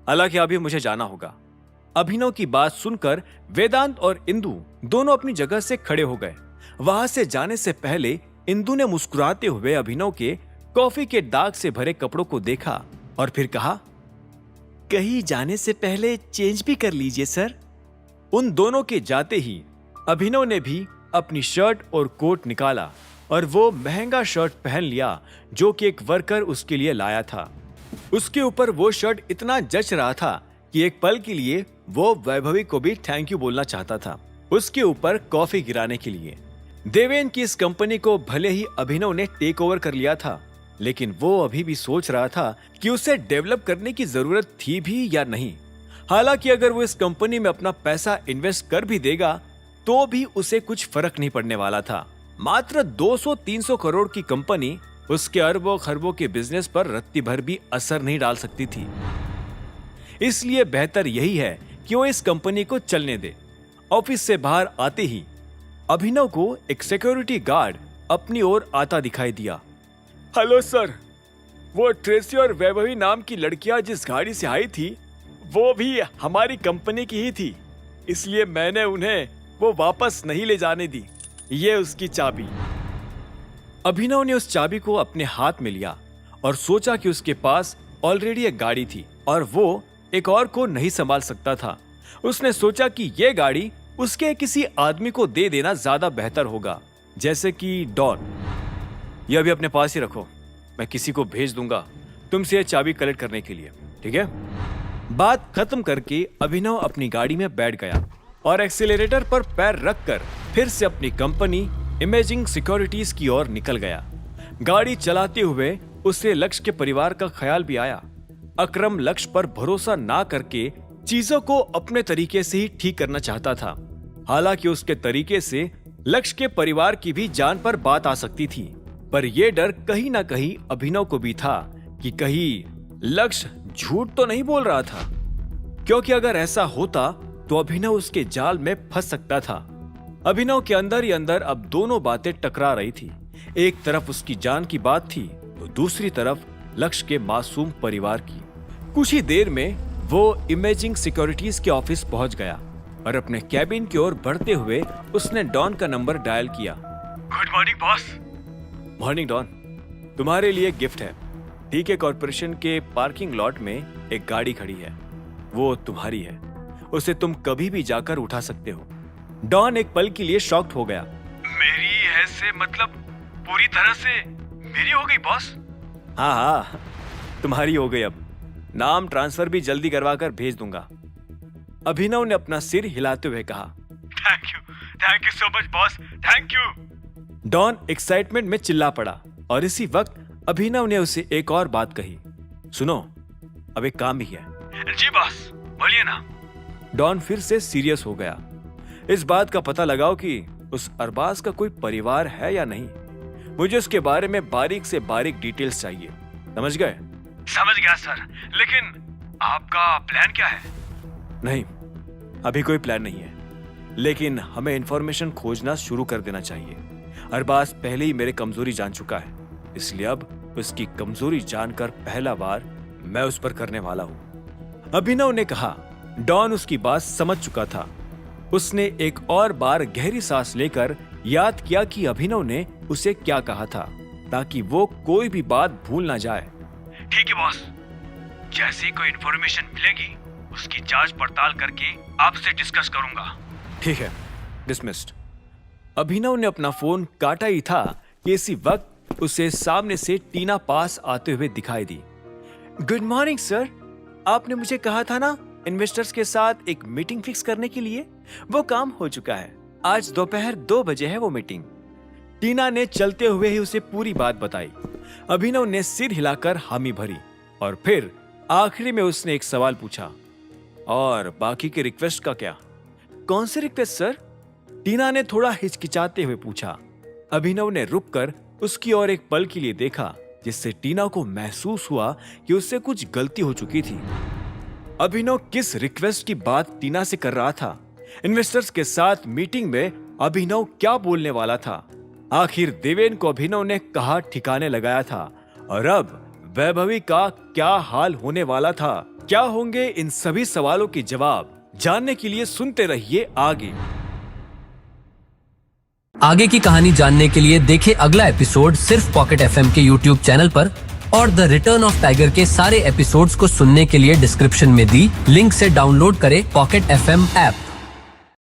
हालांकि अभी मुझे जाना होगा। अभिनव की बात सुनकर वेदांत और इंदु दोनों अपनी जगह से खड़े हो गए। वहां से जाने से पहले इंदु ने मुस्कुराते हुए अभिनव के कॉफी के दाग से भरे कपड़ों को देखा और फिर कहा, कहीं जाने से पहले चेंज भी कर लीजिए सर। उन दोनों के जाते ही अभिनव ने भी अपनी शर्ट और कोट निकाला और वो महंगा शर्ट पहन लिया जो कि एक वर्कर उसके लिए लाया था। उसके ऊपर वो शर्ट इतना जच रहा था कि एक पल के लिए वो वैभवी को भी थैंक यू बोलना चाहता था उसके ऊपर कॉफी गिराने के लिए। देवेन की इस कंपनी को भले ही अभिनव ने टेक ओवर कर लिया था, लेकिन वो अभी भी सोच रहा था कि उसे डेवलप करने की जरूरत थी भी या नहीं। हालांकि अगर वो इस कंपनी में अपना पैसा इन्वेस्ट कर भी देगा तो भी उसे कुछ फर्क नहीं पड़ने वाला था। मात्र 200-300 करोड़ की कंपनी उसके अरबों खरबों के बिजनेस पर रत्ती भर भी असर नहीं डाल सकती थी। इसलिए बेहतर यही है कि वो इस कंपनी को चलने दे। ऑफिस से बाहर आते ही अभिनव को एक सिक्योरिटी गार्ड अपनी ओर आता दिखाई दिया। हेलो सर, वो ट्रेसी और वैभवी नाम की लड़कियां जिस गाड़ी से आई थी वो भी हमारी कंपनी की ही थी, इसलिए मैंने उन्हें वो वापस नहीं ले जाने दी। ये उसकी चाबी। अभिनव ने उस चाबी को अपने हाथ में लिया और सोचा कि उसके पास ऑलरेडी एक गाड़ी थी और वो एक और को नहीं संभाल सकता था। उसने सोचा कि यह गाड़ी उसके किसी आदमी को दे देना ज्यादा बेहतर होगा, जैसे कि डॉन। यह भी अपने पास ही रखो, मैं किसी को भेज दूंगा तुमसे यह चाबी कलेक्ट करने के लिए, ठीक है? बात खत्म करके अभिनव अपनी गाड़ी में बैठ गया और एक्सीलरेटर पर पैर रखकर फिर से अपनी कंपनी इमेजिंग सिक्योरिटीज की ओर निकल गया। गाड़ी चलाते हुए उसे लक्ष्य के परिवार का ख्याल भी आया। अकरम लक्ष्य पर भरोसा ना करके चीजों को अपने तरीके से ही ठीक करना चाहता था। हालांकि उसके तरीके से लक्ष्य के परिवार की भी जान पर बात आ सकती थी, पर यह डर कहीं ना कहीं अभिनव को भी था कि कहीं लक्ष्य झूठ तो नहीं बोल रहा था, क्योंकि अगर ऐसा होता तो अभिनव उसके जाल में फंस सकता था। अभिनव के अंदर ही अंदर अब दोनों बातें टकरा रही थी। एक तरफ उसकी जान की बात थी तो दूसरी तरफ लक्ष्य के मासूम परिवार की। कुछ ही देर में वो इमेजिंग सिक्योरिटीज के ऑफिस पहुंच गया और अपने कैबिन की ओर बढ़ते हुए उसने डॉन का नंबर डायल किया। Good morning boss. Morning Don, तुम्हारे लिए गिफ्ट है। टीके कॉर्पोरेशन के पार्किंग लॉट में एक गाड़ी खड़ी है, वो तुम्हारी है। उसे तुम कभी भी जाकर उठा सकते हो। डॉन एक पल के लिए शॉक्ड हो गया। मेरी है से मतलब पूरी तरह से मेरी हो गई बॉस? हाँ, तुम्हारी हो गई। अब नाम ट्रांसफर भी जल्दी करवा कर भेज दूंगा। अभिनव ने अपना सिर हिलाते हुए कहा। Thank you so much boss, thank you. Don excitement में चिल्ला पड़ा और इसी वक्त अभिनव ने उसे एक और बात कही। सुनो, अब एक काम भी है। जी बॉस, बोलिए ना। डॉन फिर से सीरियस हो गया। इस बात का पता लगाओ कि उस अरबाज का कोई परिवार है या नहीं। मुझे उसके बारे में बारीक से बारीक डिटेल्स चाहिए, समझ गए? समझ गया सर, लेकिन आपका प्लान क्या है? नहीं, अभी कोई प्लान नहीं है, लेकिन हमें इंफॉर्मेशन खोजना शुरू कर देना चाहिए। अरबाज पहले ही मेरे कमजोरी जान चुका है, इसलिए अब उसकी कमजोरी जानकर पहला बार मैं उस पर करने वाला हूं। अभिनव ने कहा। डॉन उसकी बात समझ चुका था। उसने एक और बार गहरी सांस लेकर याद किया कि अभिनव ने उसे क्या कहा था, ताकि वो कोई भी बात भूल ना जाए। ठीक है बॉस, जैसी कोई इंफॉर्मेशन मिलेगी उसकी जांच पड़ताल करके आपसे डिस्कस करूंगा। ठीक है, डिसमिस्ड। अभिनव ने अपना फोन काटा ही था कि इसी वक्त उसे सामने से टीना पास आते हुए दिखाई दी। गुड मॉर्निंग सर, आपने मुझे कहा था ना इन्वेस्टर्स के साथ एक मीटिंग फिक्स करने के लिए, वो काम हो चुका है। आज दोपहर 2 बजे है वो मीटिंग। टीना ने चलते हुए ही उसे पूरी बात बताई। अभिनव ने सिर हिलाकर हामी भरी और फिर आखिरी में उसने एक सवाल पूछा, और बाकी के रिक्वेस्ट का क्या? कौन से रिक्वेस्ट सर? टीना ने थोड़ा हिचकिचाते हुए पूछा। अभिनव ने रुककर उसकी ओर एक पल के लिए देखा, जिससे टीना को महसूस हुआ कि उससे कुछ गलती हो चुकी थी। अभिनव किस रिक्वेस्ट की बात टीना से कर रहा था? इन्वेस्टर्स के साथ मीटिंग में अभिनव क्या बोलने वाला था? आखिर देवेन को अभिनव ने कहा ठिकाने लगाया था, और अब वैभवी का क्या हाल होने वाला था? क्या होंगे इन सभी सवालों के जवाब? जानने के लिए सुनते रहिए आगे। आगे की कहानी जानने के लिए देखें अगला एपिसोड सिर्फ पॉकेट एफएम के यूट्यूब चैनल पर, और द रिटर्न ऑफ टाइगर के सारे एपिसोड्स को सुनने के लिए डिस्क्रिप्शन में दी लिंक से डाउनलोड करें पॉकेट एफएम ऐप।